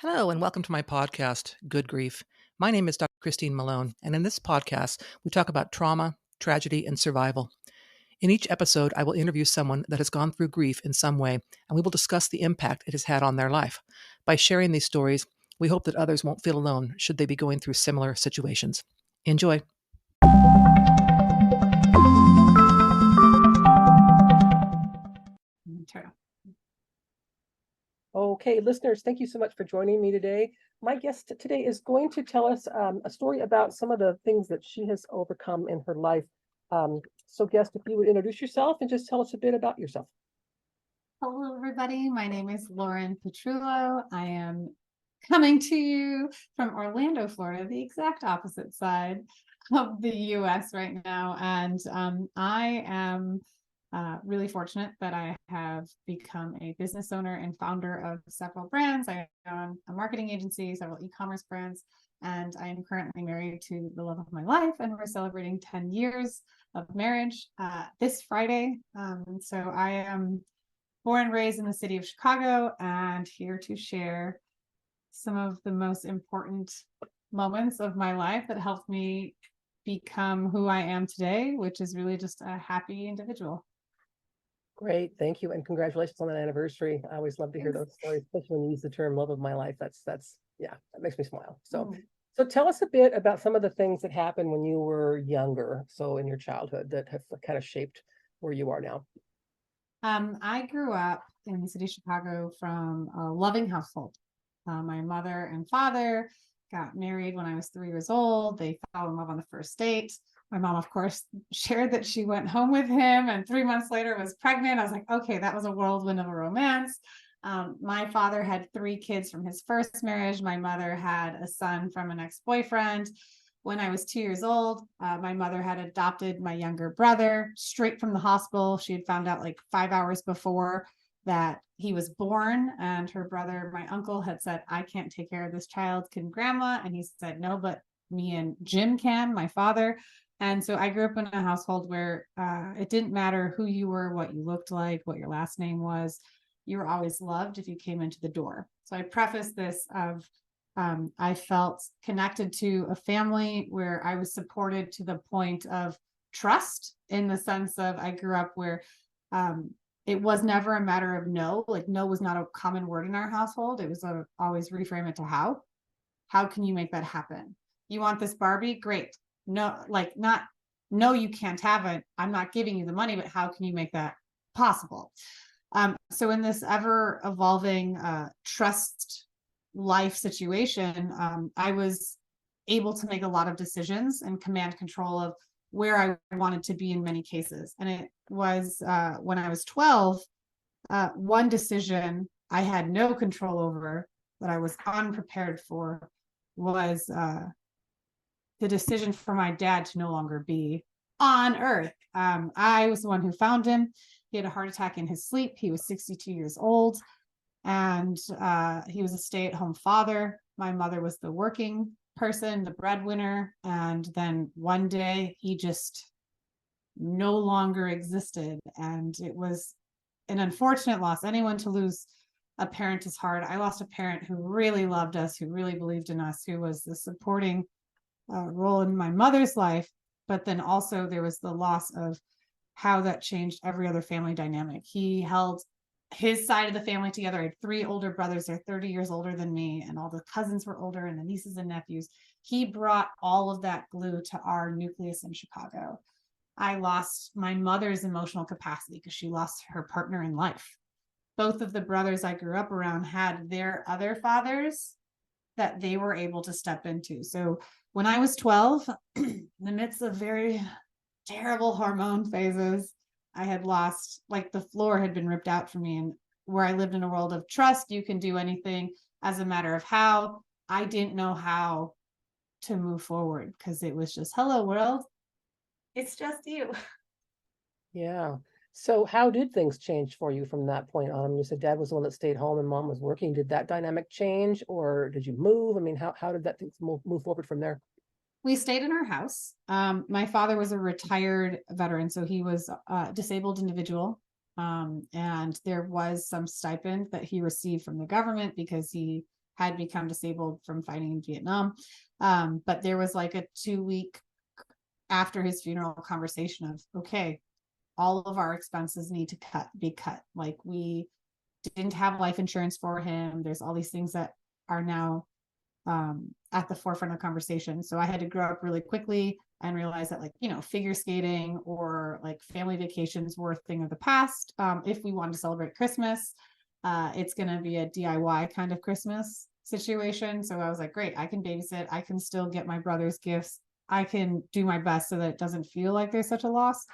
Hello, and welcome to my podcast, Good Grief. My name is Dr. Christine Malone, and in this podcast, we talk about trauma, tragedy, and survival. In each episode, I will interview someone that has gone through grief in some way, and we will discuss the impact it has had on their life. By sharing these stories, we hope that others won't feel alone should they be going through similar situations. Enjoy. Okay, listeners, thank you so much for joining me today. My guest today is going to tell us a story about some of the things that she has overcome in her life. So guest, if you would introduce yourself and just tell us a bit about yourself. Hello, everybody. My name is Lauren Petrullo. I am coming to you from Orlando, Florida, the exact opposite side of the US right now. And I am really fortunate that I have become a business owner and founder of several brands. I own a marketing agency, several e-commerce brands, and I am currently married to the love of my life, and we're celebrating 10 years of marriage this Friday. So I am born and raised in the city of Chicago and here to share some of the most important moments of my life that helped me become who I am today, which is really just a happy individual. Great, thank you, and congratulations on that anniversary. I always love to hear those stories, especially when you use the term "love of my life." That's yeah, that makes me smile. So tell us a bit about some of the things that happened when you were younger, so in your childhood, that have kind of shaped where you are now. I grew up in the city of Chicago from a loving household. My mother and father got married when I was 3 years old. They fell in love on the first date. My mom, of course, shared that she went home with him and 3 months later was pregnant. I was like, okay, that was a whirlwind of a romance. My father had 3 kids from his first marriage. My mother had a son from an ex-boyfriend. When I was 2 years old, my mother had adopted my younger brother straight from the hospital. She had found out like 5 hours before that he was born, and her brother, my uncle, had said, I can't take care of this child. Can grandma? And he said, no, but me and Jim can, my father. And so I grew up in a household where it didn't matter who you were, what you looked like, what your last name was. You were always loved if you came into the door. So I preface this of I felt connected to a family where I was supported to the point of trust, in the sense of I grew up where it was never a matter of no, like no was not a common word in our household. It was always reframe it to how can you make that happen? You want this Barbie? Great. No, like not, no, you can't have it. I'm not giving you the money, but how can you make that possible? So in this ever evolving trust life situation, I was able to make a lot of decisions and command control of where I wanted to be in many cases. And it was when I was 12, one decision I had no control over, that I was unprepared for, was the decision for my dad to no longer be on earth. I was the one who found him. He had a heart attack in his sleep. He was 62 years old. And he was a stay-at-home father. My mother was the working person, the breadwinner. And then one day he just no longer existed. And it was an unfortunate loss. Anyone to lose a parent is hard. I lost a parent who really loved us, who really believed in us, who was the supporting role in my mother's life. But then also there was the loss of how that changed every other family dynamic. He held his side of the family together. I had 3 older brothers. They're 30 years older than me, and all the cousins were older, and the nieces and nephews. He brought all of that glue to our nucleus in Chicago. I lost my mother's emotional capacity because she lost her partner in life. Both of the brothers I grew up around had their other fathers that they were able to step into. So when I was 12, in the midst of very terrible hormone phases, I had lost, like the floor had been ripped out from me. And where I lived in a world of trust, you can do anything as a matter of how. I didn't know how to move forward because it was just, hello world, it's just you. Yeah. So how did things change for you from that point on? You said dad was the one that stayed home and mom was working. Did that dynamic change, or did you move? I mean, how did that things move forward from there? We stayed in our house. My father was a retired veteran, so he was a disabled individual. And there was some stipend that he received from the government because he had become disabled from fighting in Vietnam. But there was like a 2-week after his funeral conversation of, okay, all of our expenses need to be cut. Like, we didn't have life insurance for him. There's all these things that are now at the forefront of the conversation. So I had to grow up really quickly and realize that, like, figure skating or like family vacations were a thing of the past. If we wanted to celebrate Christmas, it's going to be a DIY kind of Christmas situation. So I was like, great, I can babysit. I can still get my brother's gifts. I can do my best so that it doesn't feel like there's such a loss.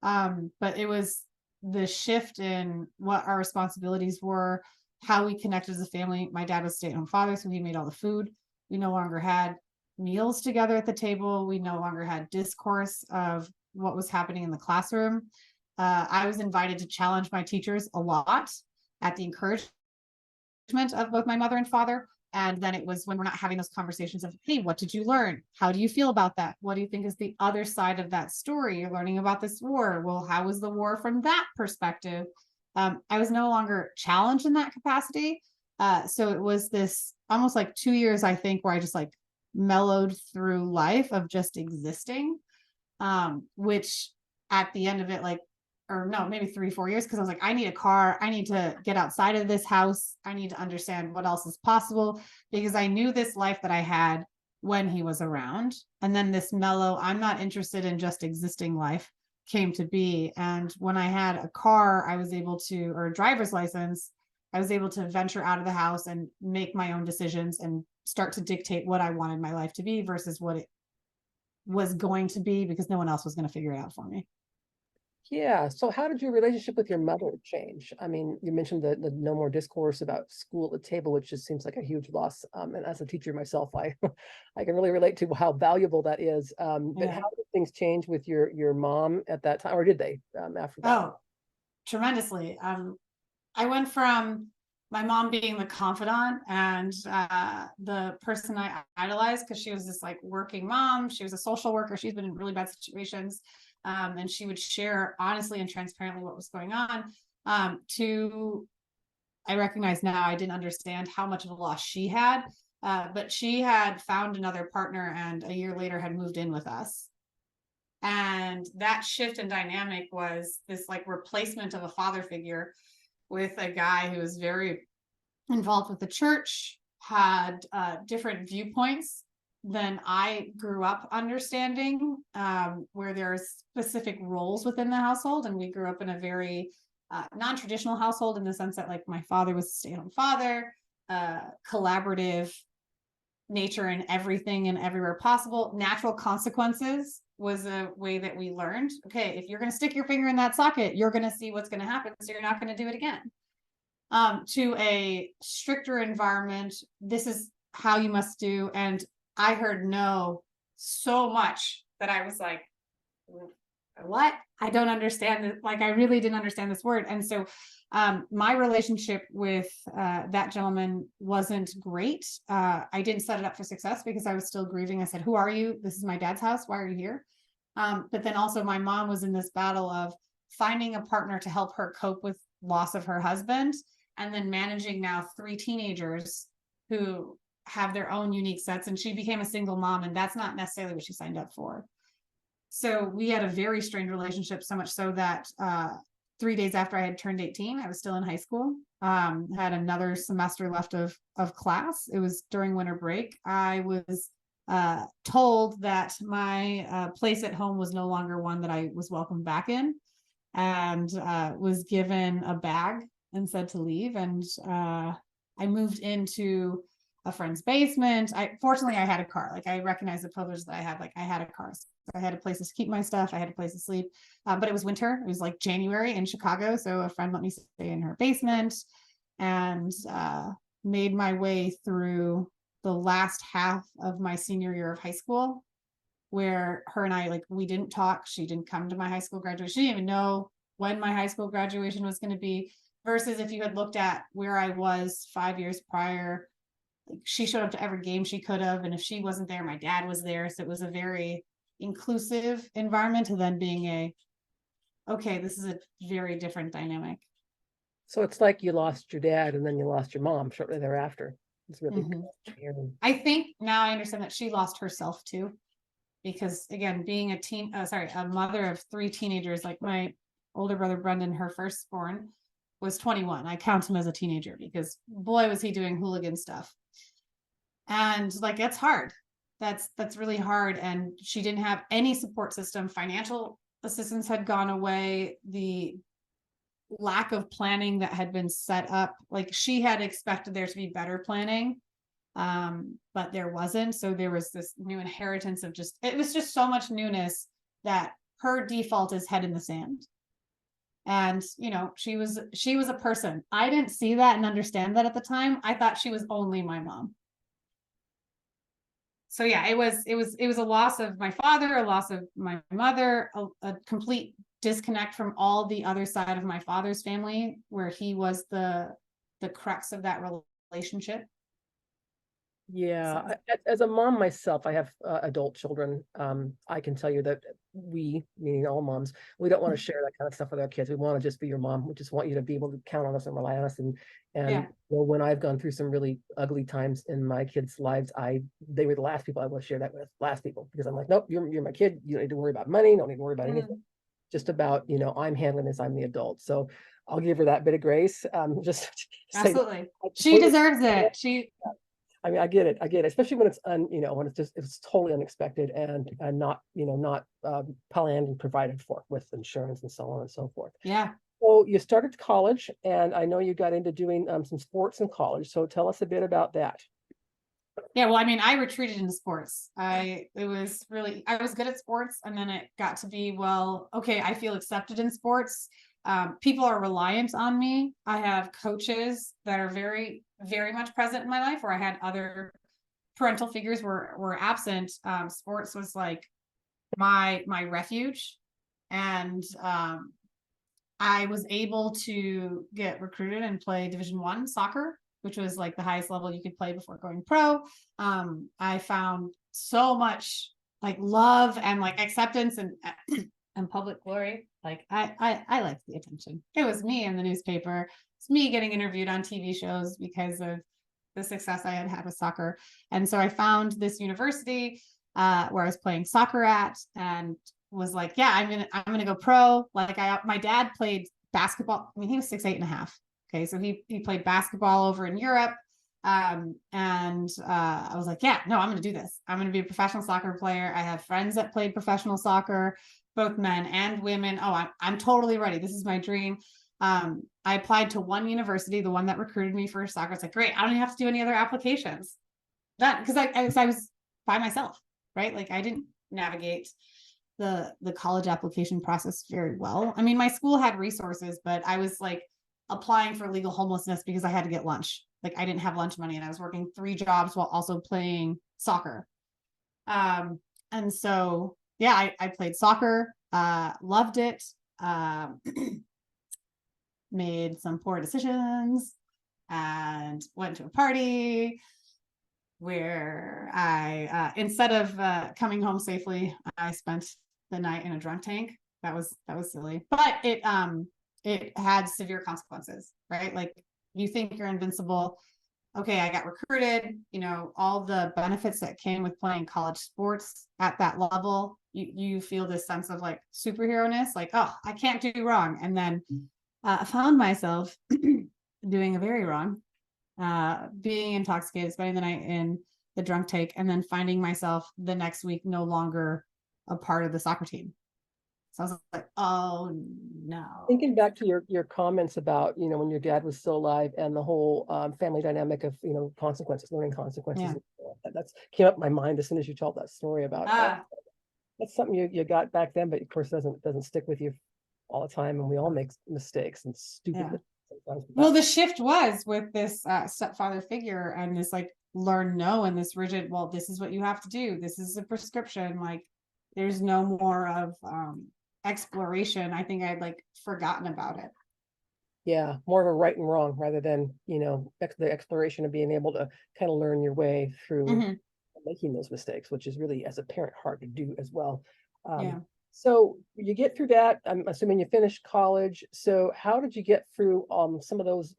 But it was the shift in what our responsibilities were, how we connected as a family. My dad was a stay-at-home father, so he made all the food. We no longer had meals together at the table. We no longer had discourse of what was happening in the classroom. I was invited to challenge my teachers a lot at the encouragement of both my mother and father. And then it was when we're not having those conversations of, hey, what did you learn? How do you feel about that? What do you think is the other side of that story? You're learning about this war. Well, how was the war from that perspective? I was no longer challenged in that capacity. So it was this almost like 2 years, I think, where I just like mellowed through life of just existing, which at the end of it, like, or no, maybe 3-4 years, because I was like, I need a car. I need to get outside of this house. I need to understand what else is possible, because I knew this life that I had when he was around. And then this mellow, I'm not interested in just existing life came to be. And when I had a car, I was able to, or a driver's license, I was able to venture out of the house and make my own decisions and start to dictate what I wanted my life to be versus what it was going to be, because no one else was going to figure it out for me. Yeah. So how did your relationship with your mother change? I mean, you mentioned the no more discourse about school at the table, which just seems like a huge loss. And as a teacher myself, I I can really relate to how valuable that is. But how did things change with your mom at that time, or did they after that? Oh, tremendously. I went from my mom being the confidant and the person I idolized, because she was this like working mom. She was a social worker. She's been in really bad situations. And she would share honestly and transparently what was going on. To I recognize now I didn't understand how much of a loss she had, but she had found another partner and a year later had moved in with us. And that shift in dynamic was this like replacement of a father figure with a guy who was very involved with the church, had different viewpoints than I grew up understanding, where there's specific roles within the household. And we grew up in a very non-traditional household in the sense that like my father was a stay-at-home father, collaborative nature in everything and everywhere possible. Natural consequences was a way that we learned, okay, if you're going to stick your finger in that socket, you're going to see what's going to happen. So you're not going to do it again. To a stricter environment, this is how you must do. And I heard no so much that I was like, what? I don't understand it. Like, I really didn't understand this word. And so my relationship with that gentleman wasn't great. I didn't set it up for success because I was still grieving. I said, who are you? This is my dad's house. Why are you here? But then also my mom was in this battle of finding a partner to help her cope with loss of her husband, and then managing now 3 teenagers who have their own unique sets. And she became a single mom, and that's not necessarily what she signed up for. So we had a very strained relationship, so much so that 3 days after I had turned 18, I was still in high school, had another semester left of class. It was during winter break. I was told that my place at home was no longer one that I was welcome back in, and was given a bag and said to leave. And I moved into a friend's basement. Fortunately I had a car. Like, I recognized the privilege that I had. Like, I had a car. So I had a place to keep my stuff. I had a place to sleep. But it was winter. It was like January in Chicago. So a friend let me stay in her basement, and made my way through the last half of my senior year of high school, where her and I, like, we didn't talk. She didn't come to my high school graduation. She didn't even know when my high school graduation was going to be, versus if you had looked at where I was 5 years prior, like, she showed up to every game she could have. And if she wasn't there, my dad was there. So it was a very inclusive environment, to then being okay, this is a very different dynamic. So it's like you lost your dad and then you lost your mom shortly thereafter. It's really Mhm. hearing. I think now I understand that she lost herself too, because again, being a mother of 3 teenagers, like my older brother Brendan, her firstborn, was 21. I count him as a teenager because boy was he doing hooligan stuff. And like that's hard. That's really hard. And she didn't have any support system. Financial assistance had gone away. The lack of planning that had been set up, like she had expected there to be better planning, but there wasn't. So there was this new inheritance of it was just so much newness that her default is head in the sand. And she was a person. I didn't see that and understand that at the time. I thought she was only my mom. So yeah, it was a loss of my father, a loss of my mother, a complete disconnect from all the other side of my father's family, where he was the crux of that relationship. Yeah, So as a mom myself, I have adult children. I can tell you that we, meaning all moms, we don't want to share that kind of stuff with our kids. We want to just be your mom. We just want you to be able to count on us and rely on us. And yeah, when I've gone through some really ugly times in my kids' lives, they were the last people I want to share that with. Last people, because I'm like, nope, you're my kid. You don't need to worry about money. Don't need to worry about anything. Just about, I'm handling this. I'm the adult. So I'll give her that bit of grace. Just to say that absolutely. I She completely deserves it. I mean, I get it, especially when it's when it's totally unexpected and not, not planned and provided for with insurance and so on and so forth. Yeah. So you started college, and I know you got into doing some sports in college. So tell us a bit about that. Yeah, well, I mean, I retreated into sports. I was good at sports, and then it got to be, well, okay, I feel accepted in sports. People are reliant on me. I have coaches that are very, very much present in my life, where I had other parental figures were absent. Sports was like my refuge, and I was able to get recruited and play Division I soccer, which was like the highest level you could play before going pro. I found so much like love and like acceptance and public glory. Like I liked the attention. It was me in the newspaper. It's me getting interviewed on TV shows because of the success I had with soccer. And so I found this university where I was playing soccer at, and was like, yeah, I'm gonna go pro. Like my dad played basketball. I mean, he was 6'8.5". Okay, so he played basketball over in Europe. And I was like, yeah, no, I'm gonna do this. I'm gonna be a professional soccer player. I have friends that played professional soccer, both men and women. Oh, I'm totally ready. This is my dream. I applied to one university, the one that recruited me for soccer. It's like, great, I don't even have to do any other applications. That because I was by myself, right? Like I didn't navigate the college application process very well. I mean, my school had resources, but I was like applying for legal homelessness because I had to get lunch. Like I didn't have lunch money, and I was working 3 jobs while also playing soccer. And so yeah, I played soccer, loved it, made some poor decisions, and went to a party where I instead of coming home safely, I spent the night in a drunk tank. That was silly, but it had severe consequences, right? Like you think you're invincible. Okay, I got recruited, all the benefits that came with playing college sports at that level. You feel this sense of like superhero-ness, like, oh, I can't do wrong. And then I found myself doing a very wrong, being intoxicated, spending the night in the drunk tank, and then finding myself the next week no longer a part of the soccer team. So I was like, oh no. Thinking back to your comments about, when your dad was still alive and the whole family dynamic of, consequences, learning consequences. Yeah. That's came up in my mind as soon as you told that story about that's something you got back then, but of course doesn't stick with you all the time. And we all make mistakes and stupid Yeah. mistakes sometimes. Well, the shift was with this stepfather figure and this like learn no and this rigid, well, this is what you have to do. This is a prescription. Like there's no more of exploration. I think I'd like forgotten about it. Yeah, more of a right and wrong rather than, the exploration of being able to kind of learn your way through making those mistakes, which is really, as a parent, hard to do as well. Yeah. So you get through that. I'm assuming you finished college. So how did you get through some of those,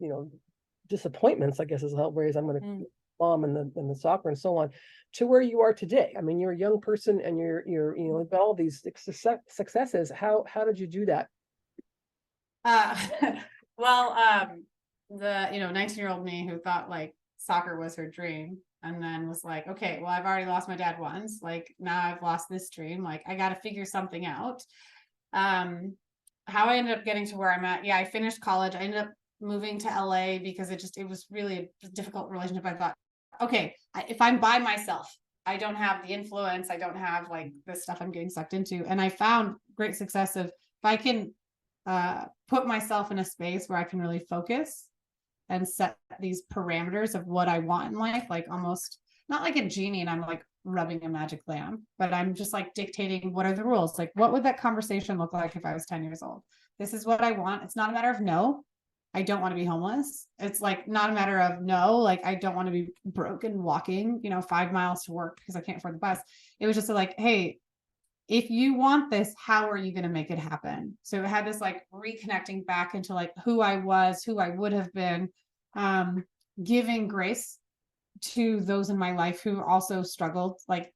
disappointments, I guess is how ways I'm going to mom and the soccer and so on, to where you are today? I mean, you're a young person and you're you've got all these successes. How did you do that? Uh, well, the 19-year-old me who thought like soccer was her dream, and then was like, okay, well, I've already lost my dad once. Like now I've lost this dream. Like I got to figure something out. How I ended up getting to where I'm at. Yeah, I finished college. I ended up moving to LA because it was really a difficult relationship. I thought, okay, if I'm by myself, I don't have the influence. I don't have like this stuff I'm getting sucked into. And I found great success of if I can put myself in a space where I can really focus and set these parameters of what I want in life, like almost not like a genie and I'm like rubbing a magic lamp, but I'm just like dictating what are the rules. Like, what would that conversation look like if I was 10 years old? This is what I want. It's not a matter of no, I don't want to be homeless. It's like not a matter of no, like I don't want to be broken walking, 5 miles to work because I can't afford the bus. It was just like, hey, if you want this, how are you going to make it happen? So it had this like reconnecting back into like who I was, who I would have been, giving grace to those in my life who also struggled. Like,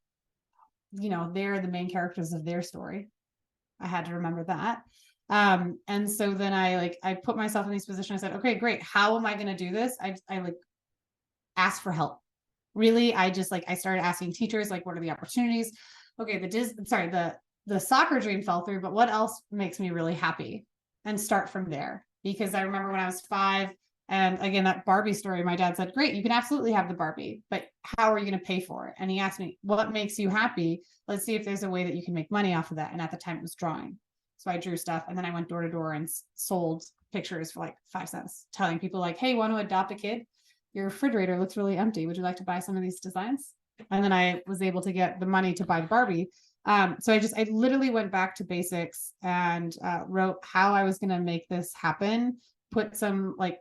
they're the main characters of their story. I had to remember that. And so then I put myself in these positions. I said, okay, great. How am I going to do this? I like asked for help. Really, I just like, I started asking teachers, like, what are the opportunities? Okay, the soccer dream fell through, but what else makes me really happy? And start from there. Because I remember when I was 5, and again, that Barbie story, my dad said, great, you can absolutely have the Barbie, but how are you going to pay for it? And he asked me, what makes you happy? Let's see if there's a way that you can make money off of that. And at the time it was drawing. So I drew stuff, and then I went door to door and sold pictures for like 5 cents, telling people like, hey, want to adopt a kid? Your refrigerator looks really empty. Would you like to buy some of these designs? And then I was able to get the money to buy Barbie. So I literally went back to basics and wrote how I was going to make this happen, put some like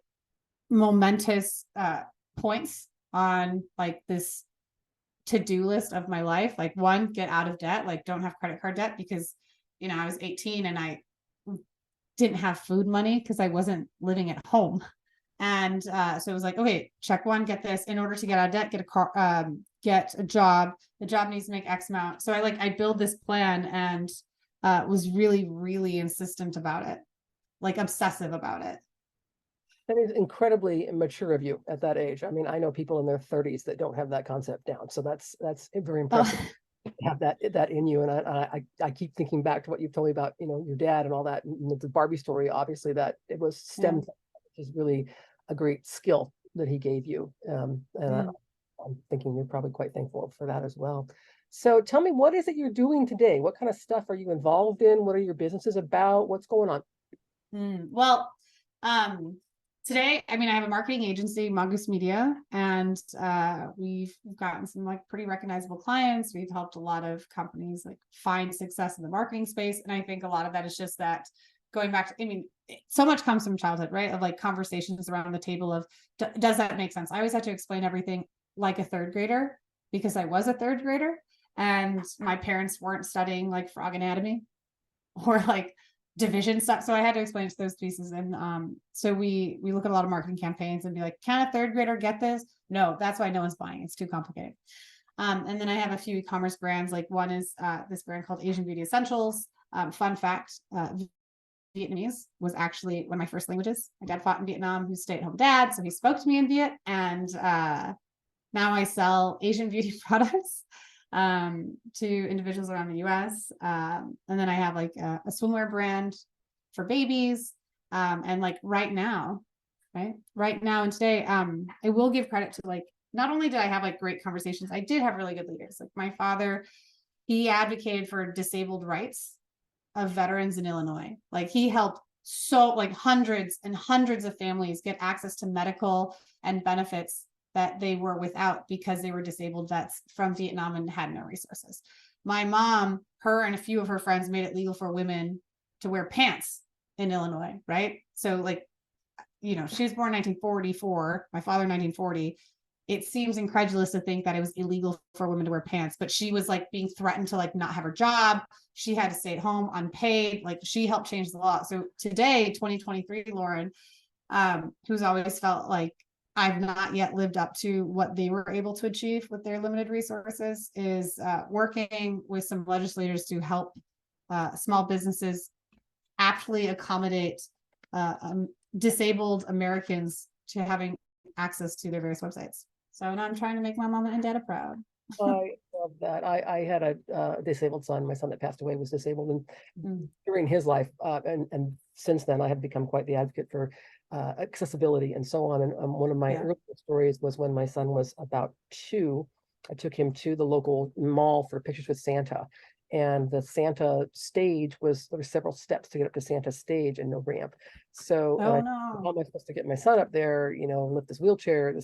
momentous points on like this to-do list of my life. Like 1, get out of debt, like don't have credit card debt, because, I was 18 and I didn't have food money because I wasn't living at home. And so it was like, okay, check 1, get this. In order to get out of debt, get a car, get a job. The job needs to make X amount. So I build this plan and was really, really insistent about it, like obsessive about it. That is incredibly mature of you at that age. I mean, I know people in their 30s that don't have that concept down. So that's very impressive. Have that in you. And I keep thinking back to what you've told me about, your dad and all that. And the Barbie story, obviously, that it was stemmed, which is really a great skill that he gave you. And I'm thinking you're probably quite thankful for that as well. So tell me, what is it you're doing today? What kind of stuff are you involved in? What are your businesses about? What's going on? Well, today, I have a marketing agency, Mongoose Media, and we've gotten some like pretty recognizable clients. We've helped a lot of companies like find success in the marketing space. And I think a lot of that is just that going back to, so much comes from childhood, right? Of like conversations around the table of, does that make sense? I always had to explain everything like a 3rd grader because I was a 3rd grader and my parents weren't studying like frog anatomy or like division stuff. So I had to explain to those pieces. And so we look at a lot of marketing campaigns and be like, can a 3rd grader get this? No, that's why no one's buying. It's too complicated. And then I have a few e-commerce brands. Like one is this brand called Asian Beauty Essentials. Fun fact, Vietnamese was actually one of my first languages. My dad fought in Vietnam, who's stay-at-home dad. So he spoke to me in Viet. And now I sell Asian beauty products to individuals around the US. And then I have like a swimwear brand for babies. And like right now and today, I will give credit to like, not only did I have like great conversations, I did have really good leaders. Like my father, he advocated for disabled rights of veterans in Illinois. Like he helped hundreds and hundreds of families get access to medical and benefits that they were without because they were disabled vets from Vietnam and had no resources. My mom, her and a few of her friends made it legal for women to wear pants in Illinois, right? So like, she was born in 1944, my father 1940. It seems incredulous to think that it was illegal for women to wear pants, but she was like being threatened to like not have her job. She had to stay at home unpaid. Like she helped change the law. So today, 2023, Lauren, who's always felt like I've not yet lived up to what they were able to achieve with their limited resources, is working with some legislators to help small businesses actually accommodate disabled Americans to having access to their various websites. So now I'm trying to make my mama and dada proud. I love that. I had a disabled son. My son that passed away was disabled, and during his life, and since then, I have become quite the advocate for accessibility and so on. And one of my earlier stories was when my son was about 2. I took him to the local mall for pictures with Santa, and the Santa stage there were several steps to get up to Santa's stage and no ramp. So Oh how no. am I supposed to get my son up there? Lift this wheelchair.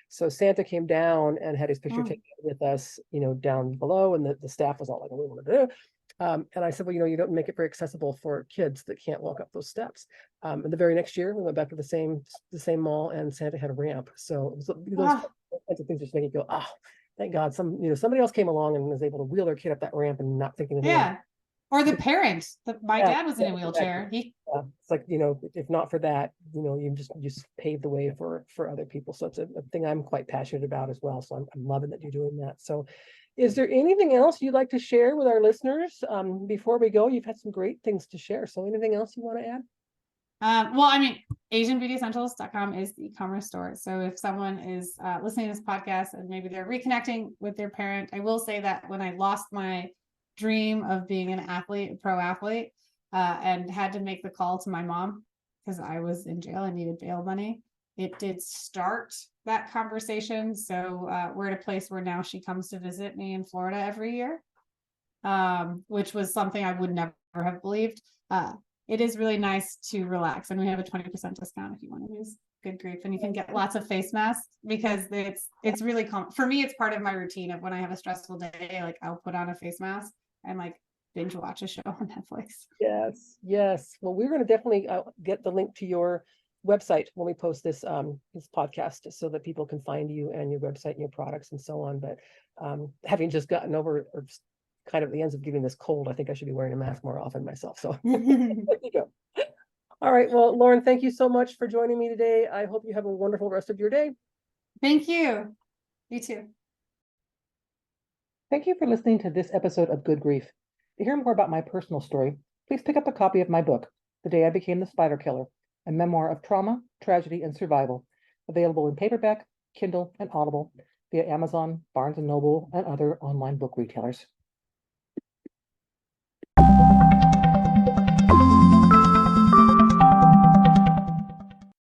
So Santa came down and had his picture taken with us, down below, and the staff was all like, "What do we want to do?" And I said, "Well, you don't make it very accessible for kids that can't walk up those steps." And the very next year, we went back to the same mall, and Santa had a ramp. So those kinds of things just make you go, "Oh, thank God, somebody else came along and was able to wheel their kid up that ramp and not thinking anything." Yeah. Or the parent. My dad was in a wheelchair. Exactly. It's like, if not for that, you just paved the way for other people. So it's a thing I'm quite passionate about as well. So I'm loving that you're doing that. So is there anything else you'd like to share with our listeners? Before we go, you've had some great things to share. So anything else you want to add? Well, I mean, AsianBeautyEssentials.com is the e-commerce store. So if someone is listening to this podcast and maybe they're reconnecting with their parent, I will say that when I lost my dream of being an athlete, a pro athlete, and had to make the call to my mom because I was in jail and needed bail money, it did start that conversation. So we're at a place where now she comes to visit me in Florida every year, which was something I would never have believed. It is really nice to relax, and we have a 20% discount if you want to use Good Grief, and you can get lots of face masks because it's really for me. It's part of my routine of when I have a stressful day, like I'll put on a face mask and like binge watch a show on Netflix. Yes. Well, we're going to definitely get the link to your website when we post this podcast, so that people can find you and your website and your products and so on. But having just gotten over or kind of the ends of getting this cold, I think I should be wearing a mask more often myself. So there you go. All right. Well, Lauren, thank you so much for joining me today. I hope you have a wonderful rest of your day. Thank you. You too. Thank you for listening to this episode of Good Grief. To hear more about my personal story, please pick up a copy of my book, The Day I Became the Spider Killer, a memoir of trauma, tragedy, and survival, available in paperback, Kindle, and Audible via Amazon, Barnes & Noble, and other online book retailers.